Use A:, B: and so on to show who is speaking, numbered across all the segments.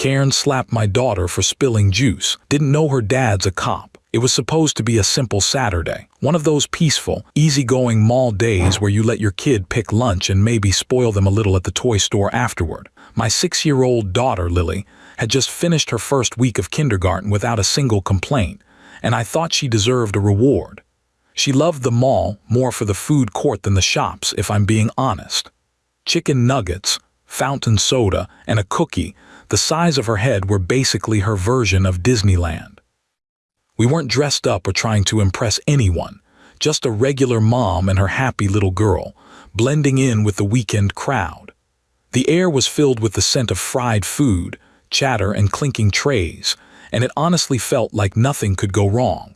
A: Karen slapped my daughter for spilling juice. Didn't know her dad's a cop. It was supposed to be a simple Saturday. One of those peaceful, easygoing mall days where you let your kid pick lunch and maybe spoil them a little at the toy store afterward. My 6-year-old daughter, Lily, had just finished her first week of kindergarten without a single complaint, and I thought she deserved a reward. She loved the mall more for the food court than the shops, if I'm being honest. Chicken nuggets, fountain soda, and a cookie, the size of her head, were basically her version of Disneyland. We weren't dressed up or trying to impress anyone, just a regular mom and her happy little girl, blending in with the weekend crowd. The air was filled with the scent of fried food, chatter, and clinking trays, and it honestly felt like nothing could go wrong.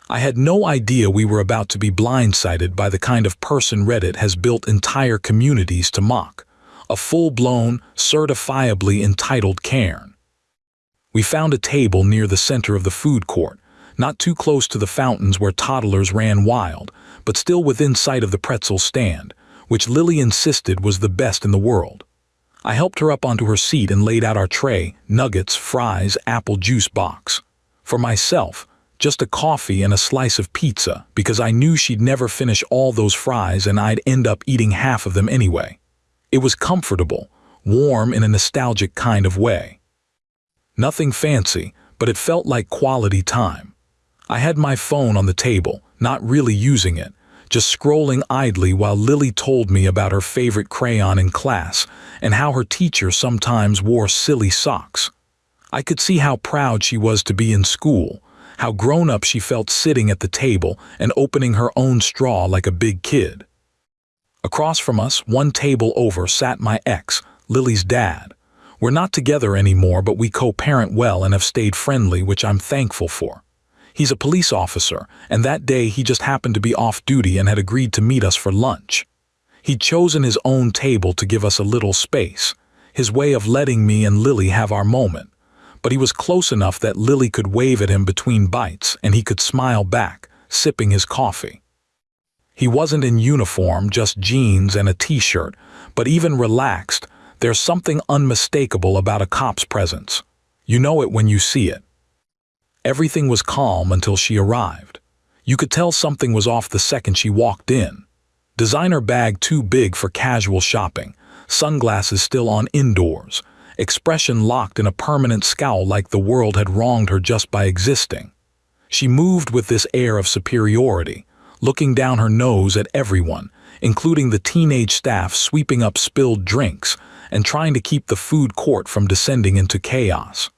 A: I had no idea we were about to be blindsided by the kind of person Reddit has built entire communities to mock, a full-blown, certifiably entitled Karen. We found a table near the center of the food court, not too close to the fountains where toddlers ran wild, but still within sight of the pretzel stand, which Lily insisted was the best in the world. I helped her up onto her seat and laid out our tray: nuggets, fries, apple juice box. For myself, just a coffee and a slice of pizza, because I knew she'd never finish all those fries and I'd end up eating half of them anyway. It was comfortable, warm in a nostalgic kind of way. Nothing fancy, but it felt like quality time. I had my phone on the table, not really using it, just scrolling idly while Lily told me about her favorite crayon in class and how her teacher sometimes wore silly socks. I could see how proud she was to be in school, how grown-up she felt sitting at the table and opening her own straw like a big kid. Across from us, one table over, sat my ex, Lily's dad. We're not together anymore, but we co-parent well and have stayed friendly, which I'm thankful for. He's a police officer, and that day he just happened to be off duty and had agreed to meet us for lunch. He'd chosen his own table to give us a little space, his way of letting me and Lily have our moment. But he was close enough that Lily could wave at him between bites and he could smile back, sipping his coffee. He wasn't in uniform, just jeans and a t-shirt, but even relaxed, there's something unmistakable about a cop's presence. You know it when you see it. Everything was calm until she arrived. You could tell something was off the second she walked in. Designer bag too big for casual shopping, sunglasses still on indoors, expression locked in a permanent scowl like the world had wronged her just by existing. She moved with this air of superiority, looking down her nose at everyone, including the teenage staff sweeping up spilled drinks and trying to keep the food court from descending into chaos.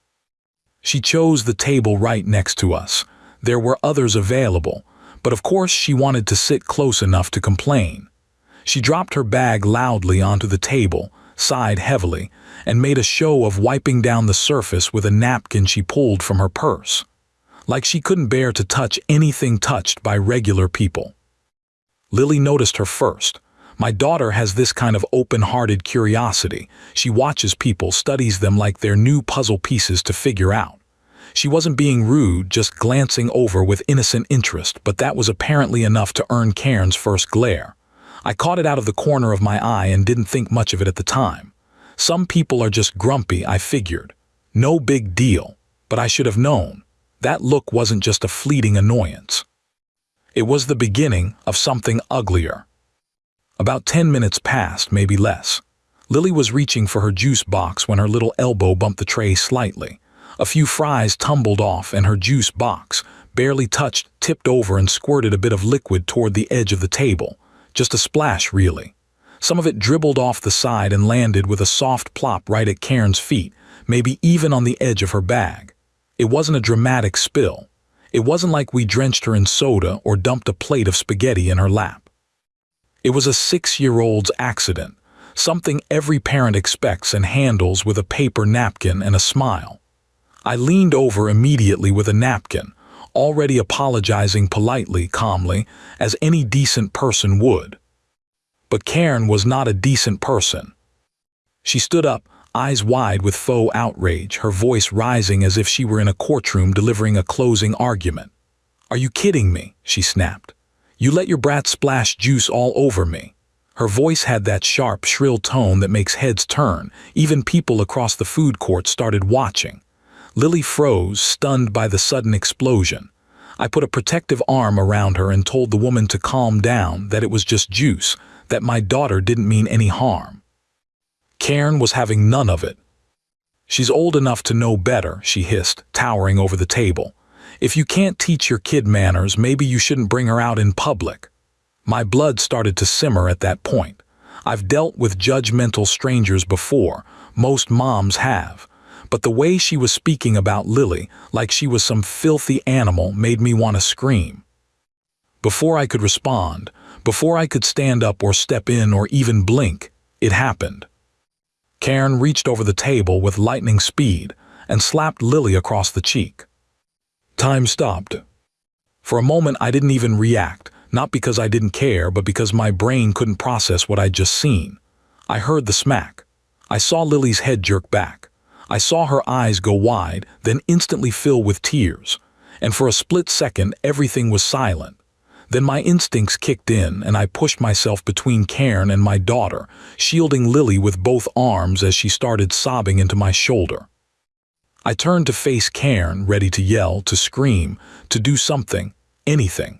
A: She chose the table right next to us. There were others available, but of course she wanted to sit close enough to complain. She dropped her bag loudly onto the table, sighed heavily, and made a show of wiping down the surface with a napkin she pulled from her purse. Like she couldn't bear to touch anything touched by regular people. Lily noticed her first. My daughter has this kind of open-hearted curiosity. She watches people, studies them like they're new puzzle pieces to figure out. She wasn't being rude, just glancing over with innocent interest, but that was apparently enough to earn Karen's first glare. I caught it out of the corner of my eye and didn't think much of it at the time. Some people are just grumpy, I figured. No big deal, but I should have known. That look wasn't just a fleeting annoyance. It was the beginning of something uglier. About 10 minutes passed, maybe less. Lily was reaching for her juice box when her little elbow bumped the tray slightly. A few fries tumbled off and her juice box, barely touched, tipped over and squirted a bit of liquid toward the edge of the table. Just a splash, really. Some of it dribbled off the side and landed with a soft plop right at Karen's feet, maybe even on the edge of her bag. It wasn't a dramatic spill. It wasn't like we drenched her in soda or dumped a plate of spaghetti in her lap. It was a 6-year-old's accident, something every parent expects and handles with a paper napkin and a smile. I leaned over immediately with a napkin, already apologizing politely, calmly, as any decent person would. But Karen was not a decent person. She stood up, eyes wide with faux outrage, her voice rising as if she were in a courtroom delivering a closing argument. "Are you kidding me?" she snapped. "You let your brat splash juice all over me. Her voice had that sharp, shrill tone that makes heads turn. Even people across the food court started watching. Lily froze, stunned by the sudden explosion. I put a protective arm around her and told the woman to calm down, that it was just juice, that my daughter didn't mean any harm. Karen was having none of it. "She's old enough to know better," she hissed, towering over the table. "If you can't teach your kid manners, maybe you shouldn't bring her out in public." My blood started to simmer at that point. I've dealt with judgmental strangers before, most moms have. But the way she was speaking about Lily, like she was some filthy animal, made me want to scream. Before I could respond, before I could stand up or step in or even blink, it happened. Karen reached over the table with lightning speed and slapped Lily across the cheek. Time stopped. For a moment I didn't even react, not because I didn't care, but because my brain couldn't process what I'd just seen. I heard the smack. I saw Lily's head jerk back. I saw her eyes go wide, then instantly fill with tears. And for a split second, everything was silent. Then my instincts kicked in, and I pushed myself between Karen and my daughter, shielding Lily with both arms as she started sobbing into my shoulder. I turned to face Karen, ready to yell, to scream, to do something, anything.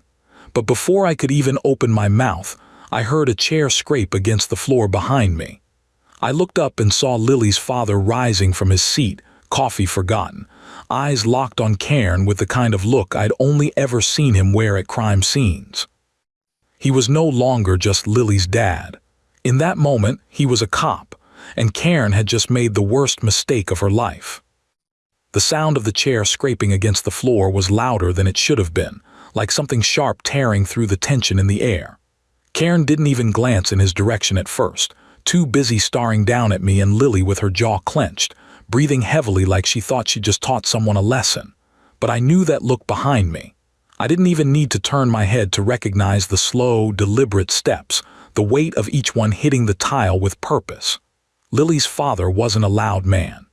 A: But before I could even open my mouth, I heard a chair scrape against the floor behind me. I looked up and saw Lily's father rising from his seat, coffee forgotten, eyes locked on Karen with the kind of look I'd only ever seen him wear at crime scenes. He was no longer just Lily's dad. In that moment, he was a cop, and Karen had just made the worst mistake of her life. The sound of the chair scraping against the floor was louder than it should have been, like something sharp tearing through the tension in the air. Karen didn't even glance in his direction at first, too busy staring down at me and Lily with her jaw clenched, breathing heavily like she thought she'd just taught someone a lesson. But I knew that look behind me. I didn't even need to turn my head to recognize the slow, deliberate steps, the weight of each one hitting the tile with purpose. Lily's father wasn't a loud man.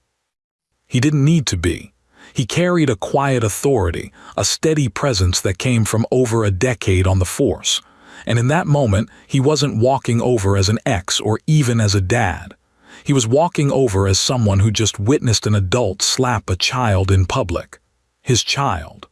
A: He didn't need to be. He carried a quiet authority, a steady presence that came from over a decade on the force. And in that moment, he wasn't walking over as an ex or even as a dad. He was walking over as someone who just witnessed an adult slap a child in public. His child.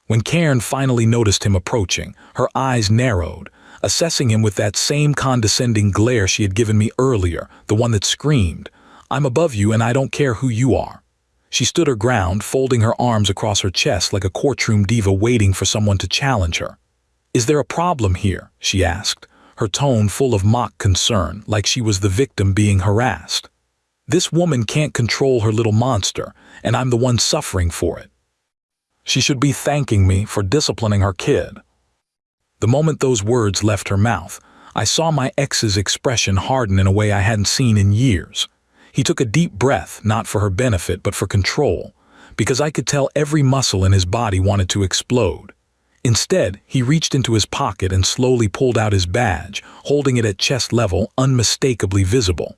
A: When Karen finally noticed him approaching, her eyes narrowed, assessing him with that same condescending glare she had given me earlier, the one that screamed, "I'm above you and I don't care who you are." She stood her ground, folding her arms across her chest like a courtroom diva waiting for someone to challenge her. "Is there a problem here?" she asked, her tone full of mock concern, like she was the victim being harassed. "This woman can't control her little monster, and I'm the one suffering for it. She should be thanking me for disciplining her kid." The moment those words left her mouth, I saw my ex's expression harden in a way I hadn't seen in years. He took a deep breath, not for her benefit, but for control, because I could tell every muscle in his body wanted to explode. Instead, he reached into his pocket and slowly pulled out his badge, holding it at chest level, unmistakably visible.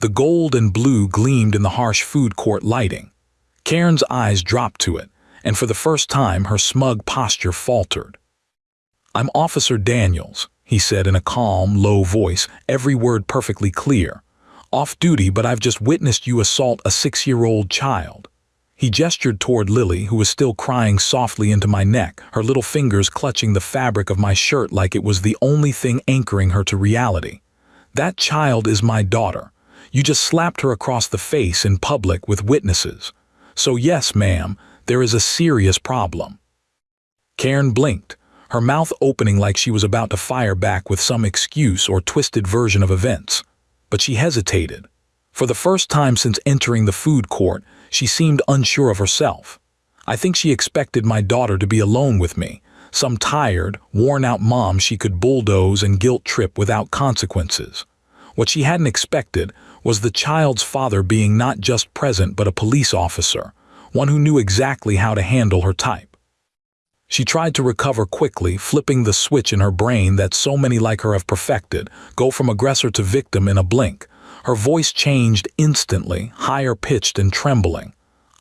A: The gold and blue gleamed in the harsh food court lighting. Karen's eyes dropped to it, and for the first time her smug posture faltered. "I'm Officer Daniels," he said in a calm, low voice, every word perfectly clear. "Off duty, but I've just witnessed you assault a 6-year-old child." He gestured toward Lily, who was still crying softly into my neck, her little fingers clutching the fabric of my shirt like it was the only thing anchoring her to reality. "That child is my daughter. You just slapped her across the face in public with witnesses. So yes, ma'am, there is a serious problem." Karen blinked, her mouth opening like she was about to fire back with some excuse or twisted version of events. But she hesitated. For the first time since entering the food court, she seemed unsure of herself. I think she expected my daughter to be alone with me, some tired, worn-out mom she could bulldoze and guilt-trip without consequences. What she hadn't expected was the child's father being not just present but a police officer, one who knew exactly how to handle her type. She tried to recover quickly, flipping the switch in her brain that so many like her have perfected, go from aggressor to victim in a blink. Her voice changed instantly, higher-pitched and trembling.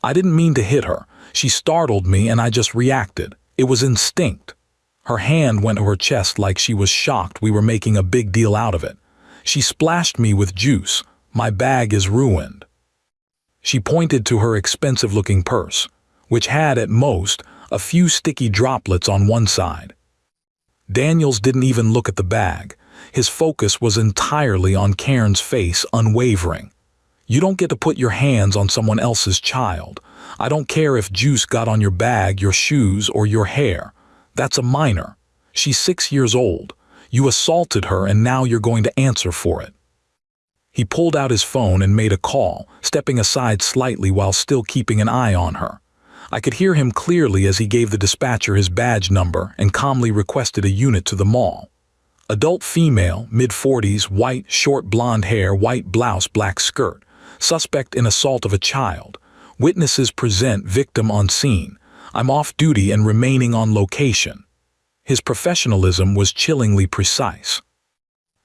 A: "I didn't mean to hit her. She startled me and I just reacted. It was instinct." Her hand went to her chest like she was shocked we were making a big deal out of it. She splashed me with juice. My bag is ruined. She pointed to her expensive-looking purse, which had, at most, a few sticky droplets on one side. Daniels didn't even look at the bag. His focus was entirely on Karen's face, unwavering. You don't get to put your hands on someone else's child. I don't care if juice got on your bag, your shoes, or your hair. That's a minor. She's 6 years old. You assaulted her and now you're going to answer for it. He pulled out his phone and made a call, stepping aside slightly while still keeping an eye on her. I could hear him clearly as he gave the dispatcher his badge number and calmly requested a unit to the mall. Adult female, mid-40s, white, short blonde hair, white blouse, black skirt. Suspect in assault of a child. Witnesses present, victim on scene. I'm off duty and remaining on location. His professionalism was chillingly precise.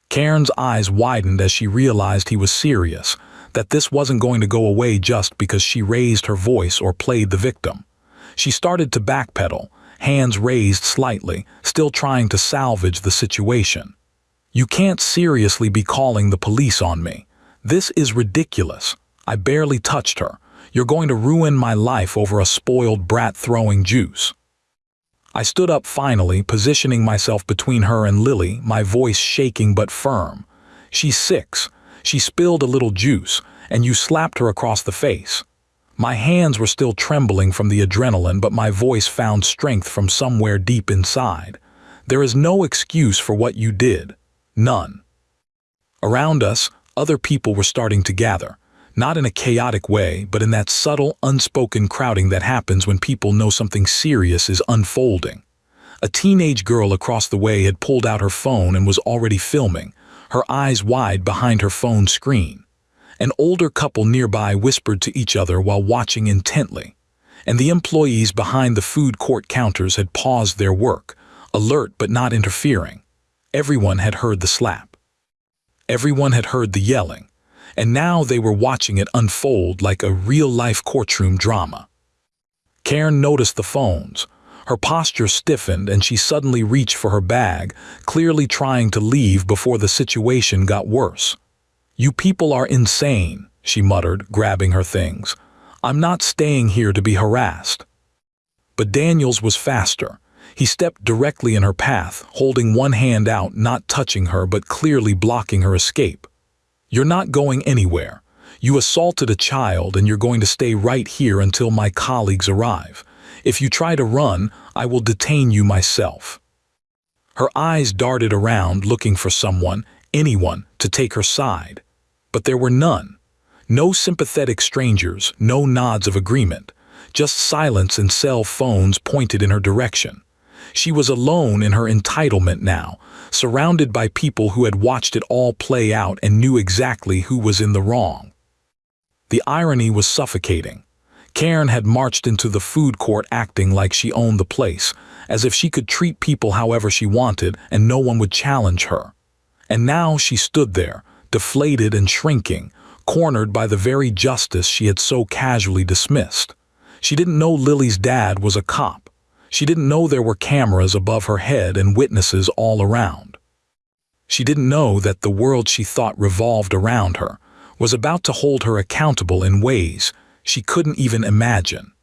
A: Karen's eyes widened as she realized he was serious, that this wasn't going to go away just because she raised her voice or played the victim. She started to backpedal, hands raised slightly, still trying to salvage the situation. You can't seriously be calling the police on me. This is ridiculous. I barely touched her. You're going to ruin my life over a spoiled brat throwing juice. I stood up finally, positioning myself between her and Lily, my voice shaking but firm. She's 6. She spilled a little juice, and you slapped her across the face. My hands were still trembling from the adrenaline, but my voice found strength from somewhere deep inside. There is no excuse for what you did. None. Around us, other people were starting to gather. Not in a chaotic way, but in that subtle, unspoken crowding that happens when people know something serious is unfolding. A teenage girl across the way had pulled out her phone and was already filming, her eyes wide behind her phone screen. An older couple nearby whispered to each other while watching intently, and the employees behind the food court counters had paused their work, alert but not interfering. Everyone had heard the slap. Everyone had heard the yelling. And now they were watching it unfold like a real-life courtroom drama. Karen noticed the phones. Her posture stiffened and she suddenly reached for her bag, clearly trying to leave before the situation got worse. You people are insane, she muttered, grabbing her things. I'm not staying here to be harassed. But Daniels was faster. He stepped directly in her path, holding one hand out, not touching her but clearly blocking her escape. You're not going anywhere. You assaulted a child and you're going to stay right here until my colleagues arrive. If you try to run, I will detain you myself. Her eyes darted around looking for someone, anyone, to take her side. But there were none. No sympathetic strangers, no nods of agreement. Just silence and cell phones pointed in her direction. She was alone in her entitlement now, surrounded by people who had watched it all play out and knew exactly who was in the wrong. The irony was suffocating. Karen had marched into the food court acting like she owned the place, as if she could treat people however she wanted and no one would challenge her. And now she stood there, deflated and shrinking, cornered by the very justice she had so casually dismissed. She didn't know Lily's dad was a cop. She didn't know there were cameras above her head and witnesses all around. She didn't know that the world she thought revolved around her was about to hold her accountable in ways she couldn't even imagine.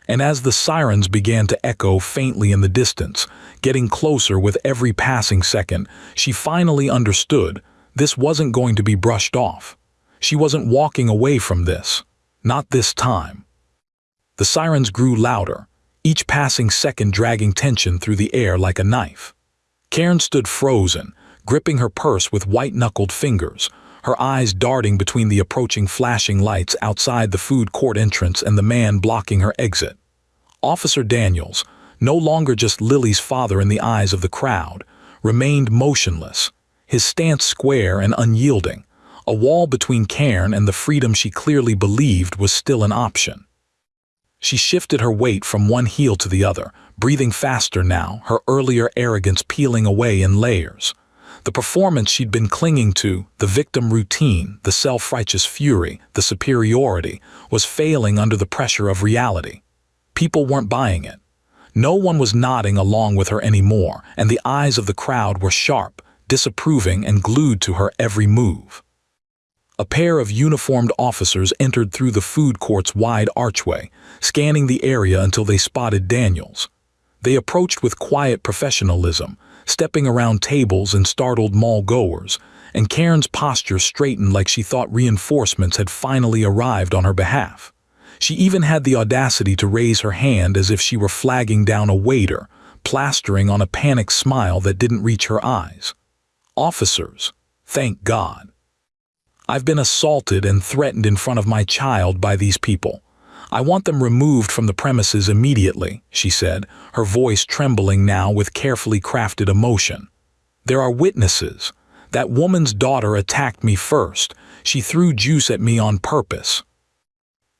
A: And as the sirens began to echo faintly in the distance, getting closer with every passing second, she finally understood this wasn't going to be brushed off. She wasn't walking away from this. Not this time. The sirens grew louder, each passing second dragging tension through the air like a knife. Karen stood frozen, gripping her purse with white-knuckled fingers, her eyes darting between the approaching flashing lights outside the food court entrance and the man blocking her exit. Officer Daniels, no longer just Lily's father in the eyes of the crowd, remained motionless, his stance square and unyielding. A wall between Karen and the freedom she clearly believed was still an option. She shifted her weight from one heel to the other, breathing faster now, her earlier arrogance peeling away in layers. The performance she'd been clinging to, the victim routine, the self-righteous fury, the superiority, was failing under the pressure of reality. People weren't buying it. No one was nodding along with her anymore, and the eyes of the crowd were sharp, disapproving, and glued to her every move. A pair of uniformed officers entered through the food court's wide archway, scanning the area until they spotted Daniels. They approached with quiet professionalism, stepping around tables and startled mall-goers, and Karen's posture straightened like she thought reinforcements had finally arrived on her behalf. She even had the audacity to raise her hand as if she were flagging down a waiter, plastering on a panicked smile that didn't reach her eyes. Officers, thank God. I've been assaulted and threatened in front of my child by these people. I want them removed from the premises immediately, she said, her voice trembling now with carefully crafted emotion. There are witnesses. That woman's daughter attacked me first. She threw juice at me on purpose.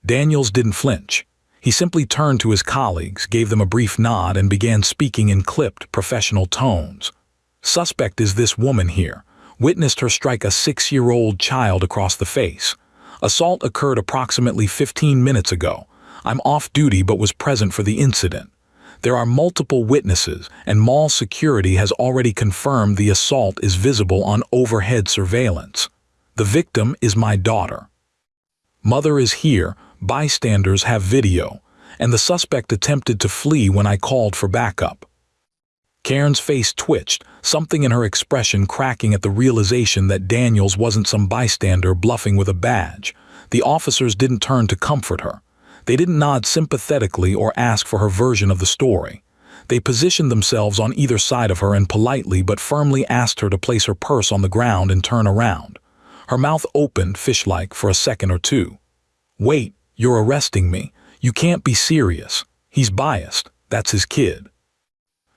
A: Daniels didn't flinch. He simply turned to his colleagues, gave them a brief nod, and began speaking in clipped, professional tones. Suspect is this woman here. Witnessed her strike a 6-year-old child across the face. Assault occurred approximately 15 minutes ago. I'm off duty but was present for the incident. There are multiple witnesses, and mall security has already confirmed the assault is visible on overhead surveillance. The victim is my daughter. Mother is here, bystanders have video, and the suspect attempted to flee when I called for backup. Karen's face twitched, something in her expression cracking at the realization that Daniels wasn't some bystander bluffing with a badge. The officers didn't turn to comfort her. They didn't nod sympathetically or ask for her version of the story. They positioned themselves on either side of her and politely but firmly asked her to place her purse on the ground and turn around. Her mouth opened, fish-like, for a second or two. Wait, you're arresting me. You can't be serious. He's biased. That's his kid.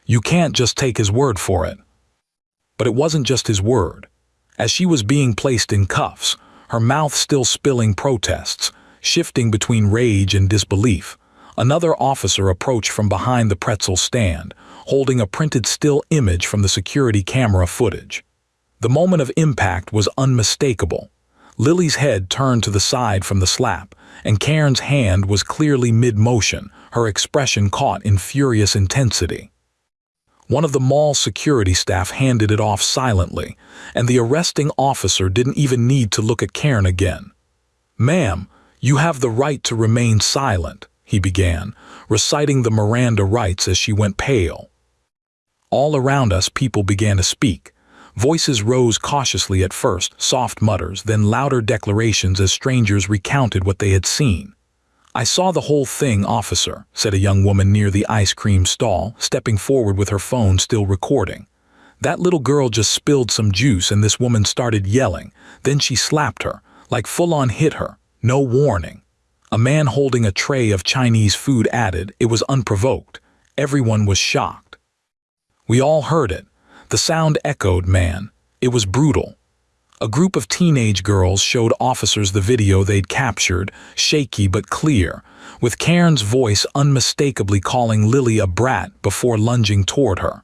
A: You can't just take his word for it. But it wasn't just his word. As she was being placed in cuffs, her mouth still spilling protests, shifting between rage and disbelief, another officer approached from behind the pretzel stand, holding a printed still image from the security camera footage. The moment of impact was unmistakable. Lily's head turned to the side from the slap, and Karen's hand was clearly mid-motion, her expression caught in furious intensity. One of the mall security staff handed it off silently, and the arresting officer didn't even need to look at Karen again. "Ma'am, you have the right to remain silent," he began, reciting the Miranda rights as she went pale. All around us people began to speak. Voices rose cautiously at first, soft mutters, then louder declarations as strangers recounted what they had seen. "I saw the whole thing, officer," said a young woman near the ice cream stall, stepping forward with her phone still recording. "That little girl just spilled some juice and this woman started yelling. Then she slapped her, like full-on hit her. No warning." A man holding a tray of Chinese food added, "It was unprovoked." Everyone was shocked. We all heard it. The sound echoed, man. It was brutal. A group of teenage girls showed officers the video they'd captured, shaky but clear, with Karen's voice unmistakably calling Lily a brat before lunging toward her.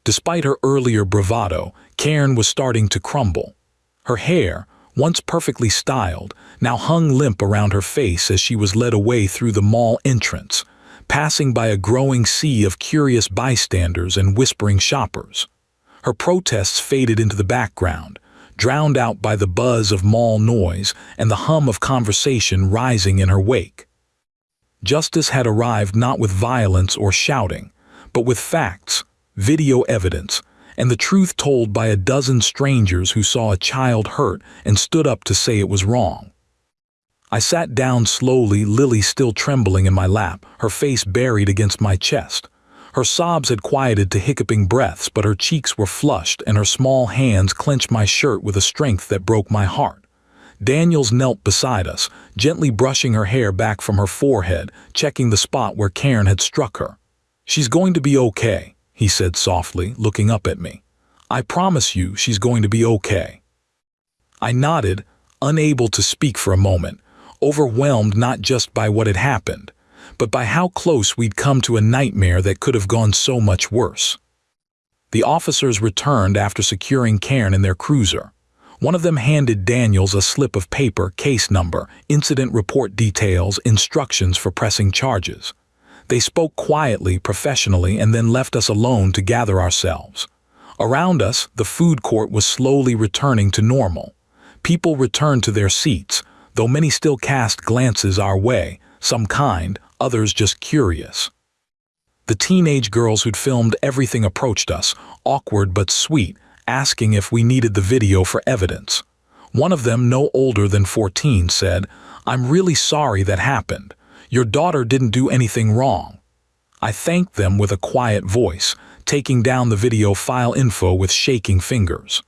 A: Despite her earlier bravado, Karen was starting to crumble. Her hair, once perfectly styled, now hung limp around her face as she was led away through the mall entrance, passing by a growing sea of curious bystanders and whispering shoppers. Her protests faded into the background, drowned out by the buzz of mall noise and the hum of conversation rising in her wake. Justice had arrived not with violence or shouting, but with facts, video evidence, and the truth told by a dozen strangers who saw a child hurt and stood up to say it was wrong. I sat down slowly, Lily still trembling in my lap, her face buried against my chest. Her sobs had quieted to hiccuping breaths, but her cheeks were flushed and her small hands clenched my shirt with a strength that broke my heart. Daniels knelt beside us, gently brushing her hair back from her forehead, checking the spot where Karen had struck her. "She's going to be okay," he said softly, looking up at me. "I promise you she's going to be okay." I nodded, unable to speak for a moment, overwhelmed not just by what had happened, but by how close we'd come to a nightmare that could have gone so much worse. The officers returned after securing Karen in their cruiser. One of them handed Daniels a slip of paper, case number, incident report details, instructions for pressing charges. They spoke quietly, professionally, and then left us alone to gather ourselves. Around us, the food court was slowly returning to normal. People returned to their seats, though many still cast glances our way, some kind, others just curious. The teenage girls who'd filmed everything approached us, awkward but sweet, asking if we needed the video for evidence. One of them, no older than 14, said, "I'm really sorry that happened. Your daughter didn't do anything wrong." I thanked them with a quiet voice, taking down the video file info with shaking fingers.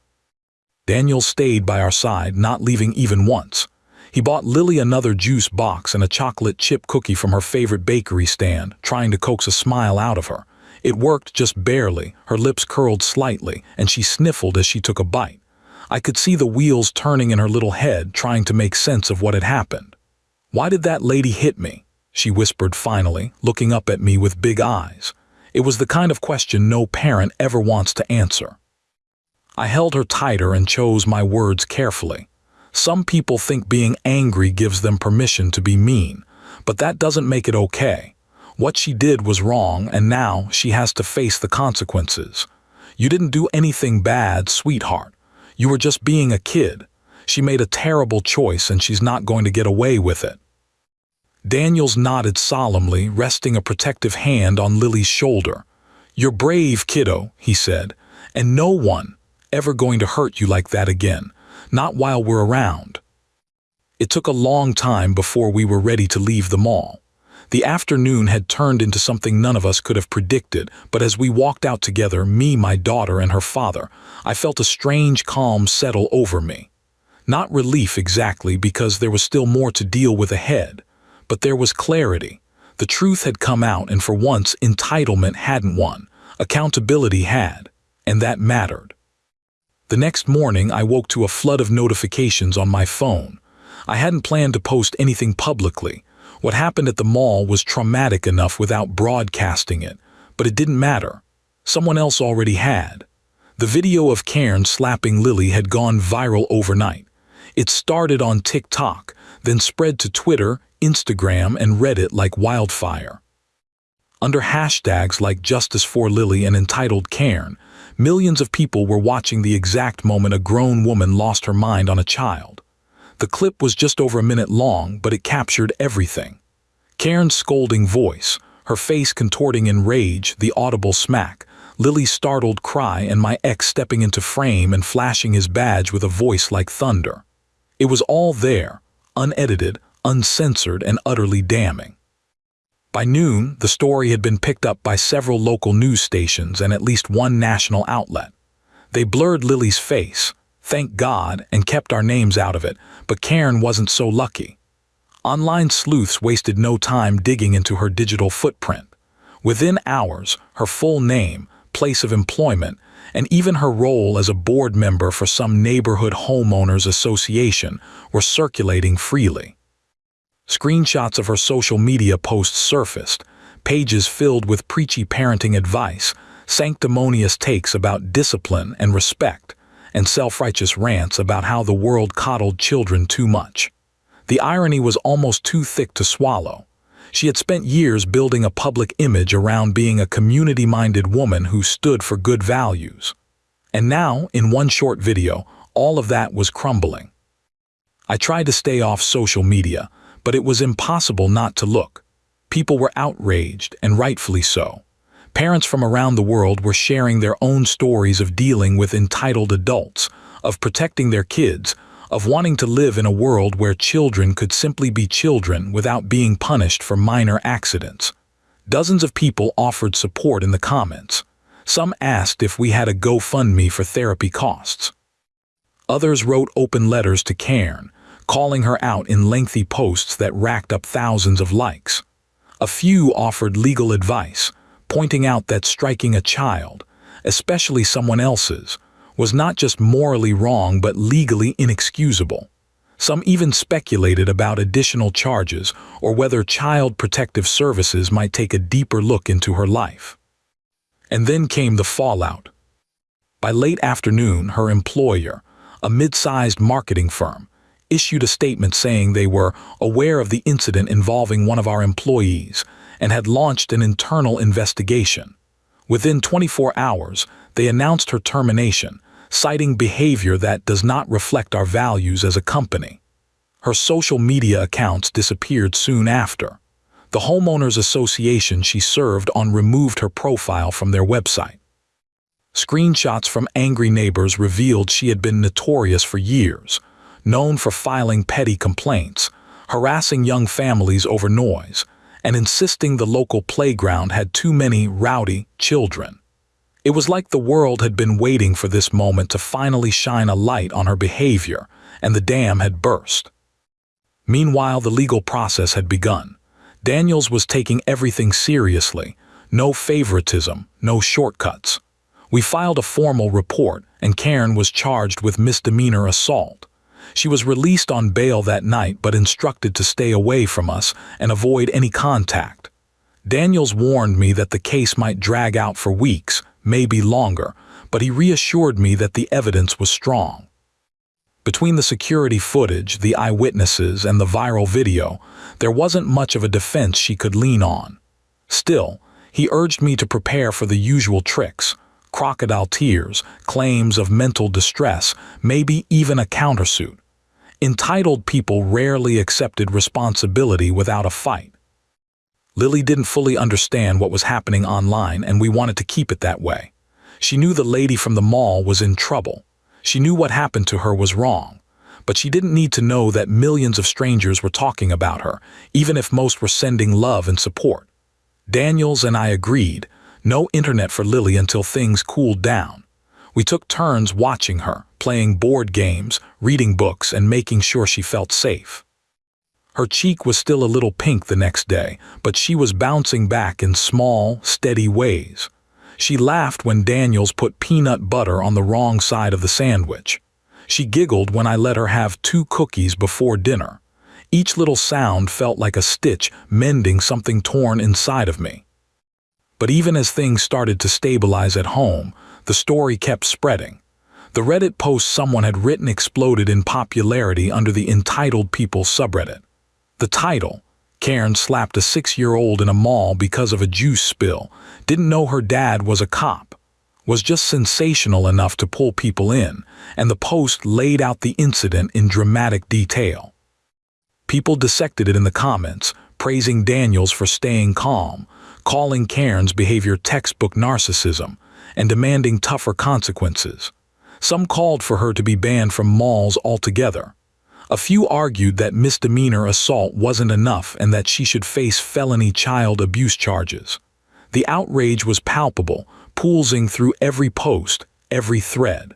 A: Daniel stayed by our side, not leaving even once. He bought Lily another juice box and a chocolate chip cookie from her favorite bakery stand, trying to coax a smile out of her. It worked just barely, her lips curled slightly, and she sniffled as she took a bite. I could see the wheels turning in her little head, trying to make sense of what had happened. "Why did that lady hit me?" she whispered finally, looking up at me with big eyes. It was the kind of question no parent ever wants to answer. I held her tighter and chose my words carefully. Some people think being angry gives them permission to be mean, but that doesn't make it okay. What she did was wrong, and now she has to face the consequences. You didn't do anything bad, sweetheart. You were just being a kid. She made a terrible choice, and she's not going to get away with it. Daniels nodded solemnly, resting a protective hand on Lily's shoulder. "You're brave, kiddo," he said, "and no one ever going to hurt you like that again, not while we're around." It took a long time before we were ready to leave the mall. The afternoon had turned into something none of us could have predicted, but as we walked out together, me, my daughter, and her father, I felt a strange calm settle over me. Not relief exactly, because there was still more to deal with ahead, but there was clarity. The truth had come out, and for once, entitlement hadn't won. Accountability had, and that mattered. The next morning, I woke to a flood of notifications on my phone. I hadn't planned to post anything publicly. What happened at the mall was traumatic enough without broadcasting it, but it didn't matter. Someone else already had. The video of Cairn slapping Lily had gone viral overnight. It started on TikTok, then spread to Twitter, Instagram, and Reddit like wildfire. Under hashtags like Justice for Lily and Entitled Cairn, millions of people were watching the exact moment a grown woman lost her mind on a child. The clip was just over a minute long, but it captured everything. Cairn's scolding voice, her face contorting in rage, the audible smack, Lily's startled cry, and my ex stepping into frame and flashing his badge with a voice like thunder. It was all there, unedited, uncensored, and utterly damning. By noon, the story had been picked up by several local news stations and at least one national outlet. They blurred Lily's face, thank God, and kept our names out of it, but Cairn wasn't so lucky. Online sleuths wasted no time digging into her digital footprint. Within hours, her full name, place of employment, and even her role as a board member for some neighborhood homeowners association were circulating freely. Screenshots of her social media posts surfaced, pages filled with preachy parenting advice, sanctimonious takes about discipline and respect, and self-righteous rants about how the world coddled children too much. The irony was almost too thick to swallow. She had spent years building a public image around being a community-minded woman who stood for good values. And now, in one short video, all of that was crumbling. I tried to stay off social media, but it was impossible not to look. People were outraged, and rightfully so. Parents from around the world were sharing their own stories of dealing with entitled adults, of protecting their kids, of wanting to live in a world where children could simply be children without being punished for minor accidents. Dozens of people offered support in the comments. Some asked if we had a GoFundMe for therapy costs. Others wrote open letters to Cairn, calling her out in lengthy posts that racked up thousands of likes. A few offered legal advice, pointing out that striking a child, especially someone else's, was not just morally wrong but legally inexcusable. Some even speculated about additional charges or whether Child Protective Services might take a deeper look into her life. And then came the fallout. By late afternoon, her employer, a mid-sized marketing firm, issued a statement saying they were aware of the incident involving one of our employees and had launched an internal investigation. Within 24 hours, they announced her termination, citing behavior that does not reflect our values as a company. Her social media accounts disappeared soon after. The homeowners association she served on removed her profile from their website. Screenshots from angry neighbors revealed she had been notorious for years, known for filing petty complaints, harassing young families over noise, and insisting the local playground had too many rowdy children. It was like the world had been waiting for this moment to finally shine a light on her behavior, and the dam had burst. Meanwhile, the legal process had begun. Daniels was taking everything seriously, no favoritism, no shortcuts. We filed a formal report, and Karen was charged with misdemeanor assault. She was released on bail that night but instructed to stay away from us and avoid any contact. Daniels warned me that the case might drag out for weeks, maybe longer, but he reassured me that the evidence was strong. Between the security footage, the eyewitnesses, and the viral video, there wasn't much of a defense she could lean on. Still, he urged me to prepare for the usual tricks: crocodile tears, claims of mental distress, maybe even a countersuit. Entitled people rarely accepted responsibility without a fight. Lily didn't fully understand what was happening online, and we wanted to keep it that way. She knew the lady from the mall was in trouble. She knew what happened to her was wrong, but she didn't need to know that millions of strangers were talking about her, even if most were sending love and support. Daniels and I agreed, no internet for Lily until things cooled down. We took turns watching her, playing board games, reading books, and making sure she felt safe. Her cheek was still a little pink the next day, but she was bouncing back in small, steady ways. She laughed when Daniels put peanut butter on the wrong side of the sandwich. She giggled when I let her have 2 cookies before dinner. Each little sound felt like a stitch mending something torn inside of me. But even as things started to stabilize at home, the story kept spreading. The Reddit post someone had written exploded in popularity under the Entitled People subreddit. The title, "Karen slapped a 6-year-old in a mall because of a juice spill, didn't know her dad was a cop," was just sensational enough to pull people in, and the post laid out the incident in dramatic detail. People dissected it in the comments, praising Daniels for staying calm, calling Karen's behavior textbook narcissism, and demanding tougher consequences. Some called for her to be banned from malls altogether. A few argued that misdemeanor assault wasn't enough and that she should face felony child abuse charges. The outrage was palpable, pulsing through every post, every thread.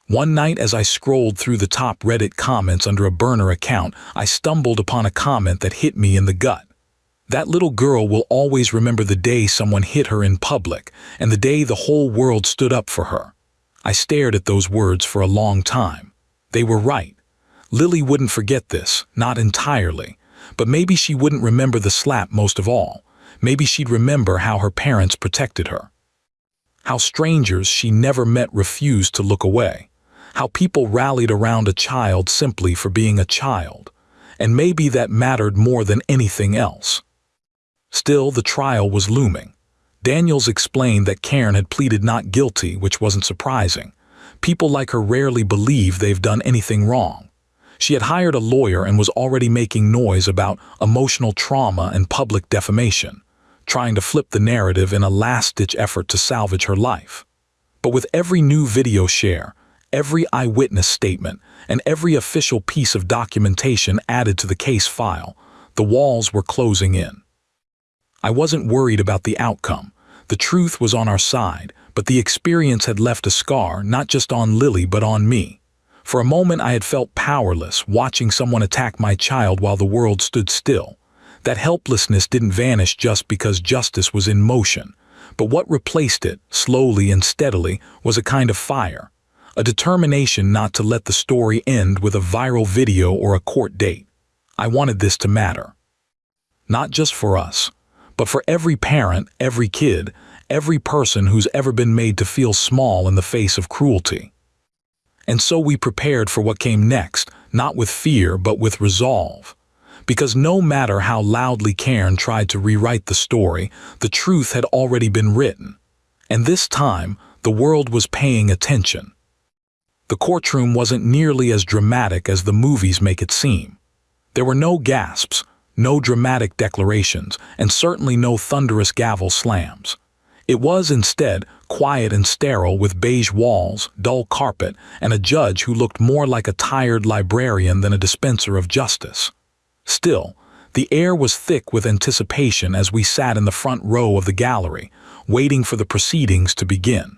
A: One night as I scrolled through the top Reddit comments under a burner account, I stumbled upon a comment that hit me in the gut. "That little girl will always remember the day someone hit her in public, and the day the whole world stood up for her." I stared at those words for a long time. They were right. Lily wouldn't forget this, not entirely, but maybe she wouldn't remember the slap most of all. Maybe she'd remember how her parents protected her. How strangers she never met refused to look away. How people rallied around a child simply for being a child. And maybe that mattered more than anything else. Still, the trial was looming. Daniels explained that Karen had pleaded not guilty, which wasn't surprising. People like her rarely believe they've done anything wrong. She had hired a lawyer and was already making noise about emotional trauma and public defamation, trying to flip the narrative in a last-ditch effort to salvage her life. But with every new video share, every eyewitness statement, and every official piece of documentation added to the case file, the walls were closing in. I wasn't worried about the outcome. The truth was on our side, but the experience had left a scar not just on Lily but on me. For a moment I had felt powerless, watching someone attack my child while the world stood still. That helplessness didn't vanish just because justice was in motion. But what replaced it, slowly and steadily, was a kind of fire. A determination not to let the story end with a viral video or a court date. I wanted this to matter. Not just for us, but for every parent, every kid, every person who's ever been made to feel small in the face of cruelty. And so we prepared for what came next, not with fear but with resolve. Because no matter how loudly Karen tried to rewrite the story, the truth had already been written. And this time, the world was paying attention. The courtroom wasn't nearly as dramatic as the movies make it seem. There were no gasps, no dramatic declarations, and certainly no thunderous gavel slams. It was instead quiet and sterile, with beige walls, dull carpet, and a judge who looked more like a tired librarian than a dispenser of justice. Still, the air was thick with anticipation as we sat in the front row of the gallery, waiting for the proceedings to begin.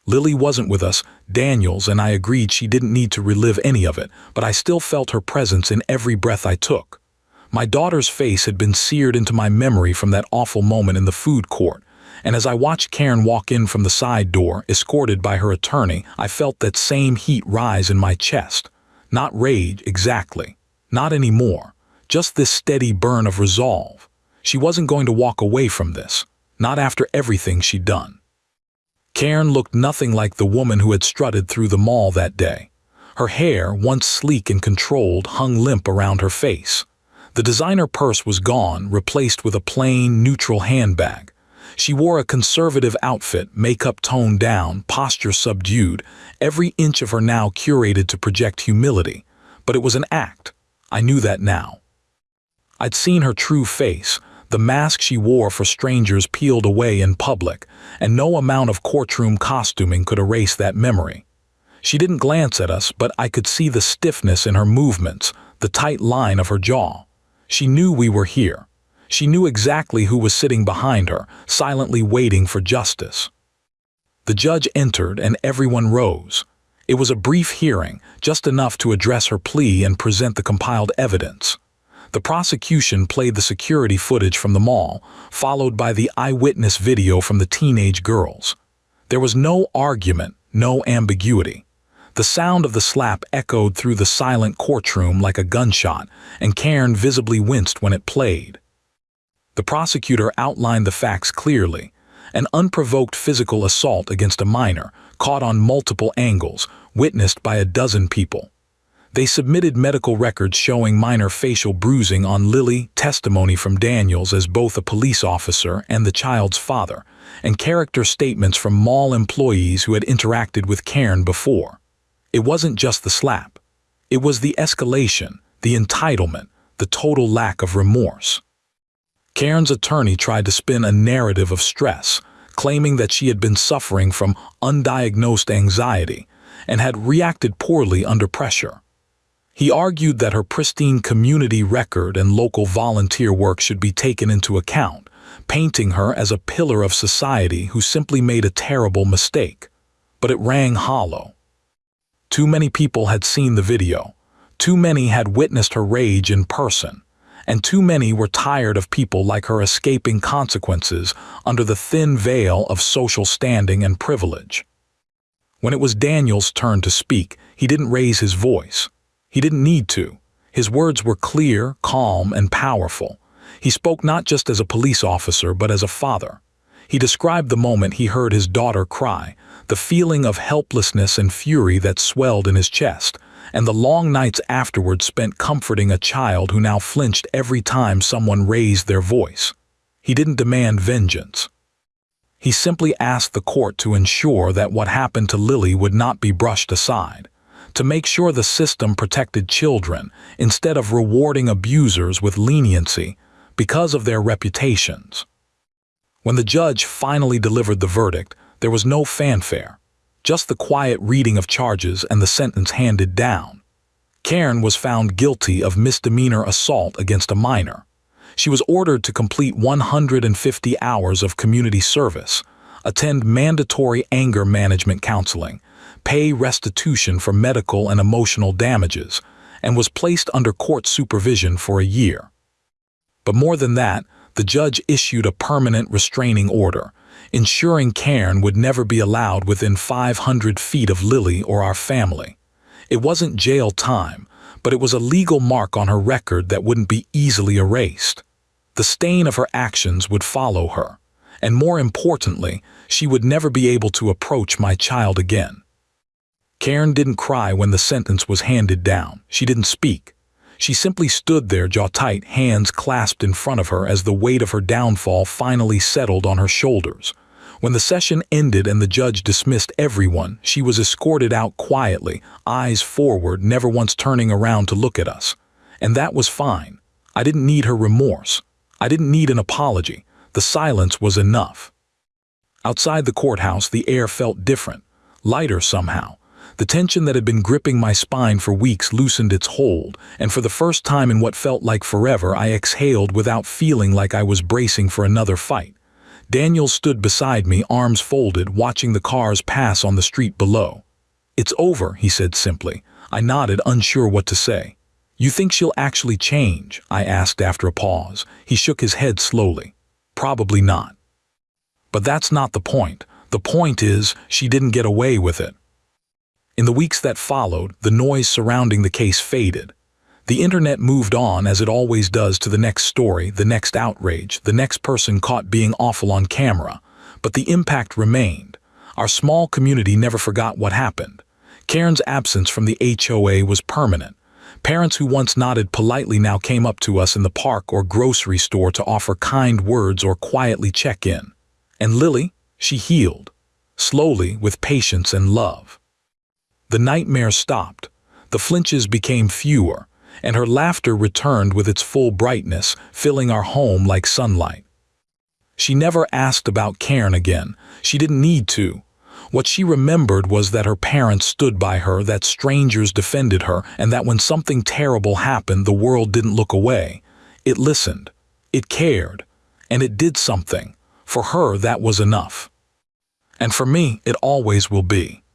A: Lily wasn't with us, Daniels, and I agreed she didn't need to relive any of it, but I still felt her presence in every breath I took. My daughter's face had been seared into my memory from that awful moment in the food court, and as I watched Karen walk in from the side door, escorted by her attorney, I felt that same heat rise in my chest. Not rage, exactly. Not anymore. Just this steady burn of resolve. She wasn't going to walk away from this. Not after everything she'd done. Karen looked nothing like the woman who had strutted through the mall that day. Her hair, once sleek and controlled, hung limp around her face. The designer purse was gone, replaced with a plain, neutral handbag. She wore a conservative outfit, makeup toned down, posture subdued, every inch of her now curated to project humility. But it was an act. I knew that now. I'd seen her true face, the mask she wore for strangers peeled away in public, and no amount of courtroom costuming could erase that memory. She didn't glance at us, but I could see the stiffness in her movements, the tight line of her jaw. She knew we were here. She knew exactly who was sitting behind her, silently waiting for justice. The judge entered and everyone rose. It was a brief hearing, just enough to address her plea and present the compiled evidence. The prosecution played the security footage from the mall, followed by the eyewitness video from the teenage girls. There was no argument, no ambiguity. The sound of the slap echoed through the silent courtroom like a gunshot, and Karen visibly winced when it played. The prosecutor outlined the facts clearly. An unprovoked physical assault against a minor, caught on multiple angles, witnessed by a dozen people. They submitted medical records showing minor facial bruising on Lily, testimony from Daniels as both a police officer and the child's father, and character statements from mall employees who had interacted with Karen before. It wasn't just the slap. It was the escalation, the entitlement, the total lack of remorse. Karen's attorney tried to spin a narrative of stress, claiming that she had been suffering from undiagnosed anxiety and had reacted poorly under pressure. He argued that her pristine community record and local volunteer work should be taken into account, painting her as a pillar of society who simply made a terrible mistake. But it rang hollow. Too many people had seen the video. Too many had witnessed her rage in person. And too many were tired of people like her escaping consequences under the thin veil of social standing and privilege. When it was Daniel's turn to speak, he didn't raise his voice. He didn't need to. His words were clear, calm, and powerful. He spoke not just as a police officer, but as a father. He described the moment he heard his daughter cry, the feeling of helplessness and fury that swelled in his chest, and the long nights afterward spent comforting a child who now flinched every time someone raised their voice. He didn't demand vengeance. He simply asked the court to ensure that what happened to Lily would not be brushed aside, to make sure the system protected children instead of rewarding abusers with leniency because of their reputations. When the judge finally delivered the verdict, there was no fanfare, just the quiet reading of charges and the sentence handed down. Karen was found guilty of misdemeanor assault against a minor. She was ordered to complete 150 hours of community service, attend mandatory anger management counseling, pay restitution for medical and emotional damages, and was placed under court supervision for a year. But more than that, the judge issued a permanent restraining order, ensuring Karen would never be allowed within 500 feet of Lily or our family. It wasn't jail time, but it was a legal mark on her record that wouldn't be easily erased. The stain of her actions would follow her, and more importantly, she would never be able to approach my child again. Karen didn't cry when the sentence was handed down. She didn't speak. She simply stood there, jaw tight, hands clasped in front of her as the weight of her downfall finally settled on her shoulders. When the session ended and the judge dismissed everyone, she was escorted out quietly, eyes forward, never once turning around to look at us. And that was fine. I didn't need her remorse. I didn't need an apology. The silence was enough. Outside the courthouse, the air felt different, lighter somehow. The tension that had been gripping my spine for weeks loosened its hold, and for the first time in what felt like forever, I exhaled without feeling like I was bracing for another fight. Daniel stood beside me, arms folded, watching the cars pass on the street below. "It's over," he said simply. I nodded, unsure what to say. "You think she'll actually change?" I asked after a pause. He shook his head slowly. "Probably not." "But that's not the point. The point is, she didn't get away with it." In the weeks that followed, the noise surrounding the case faded. The internet moved on, as it always does, to the next story, the next outrage, the next person caught being awful on camera. But the impact remained. Our small community never forgot what happened. Karen's absence from the HOA was permanent. Parents who once nodded politely now came up to us in the park or grocery store to offer kind words or quietly check in. And Lily, she healed. Slowly, with patience and love. The nightmare stopped. The flinches became fewer, and her laughter returned with its full brightness, filling our home like sunlight. She never asked about Karen again. She didn't need to. What she remembered was that her parents stood by her, that strangers defended her, and that when something terrible happened, the world didn't look away. It listened. It cared. And it did something. For her, that was enough. And for me, it always will be.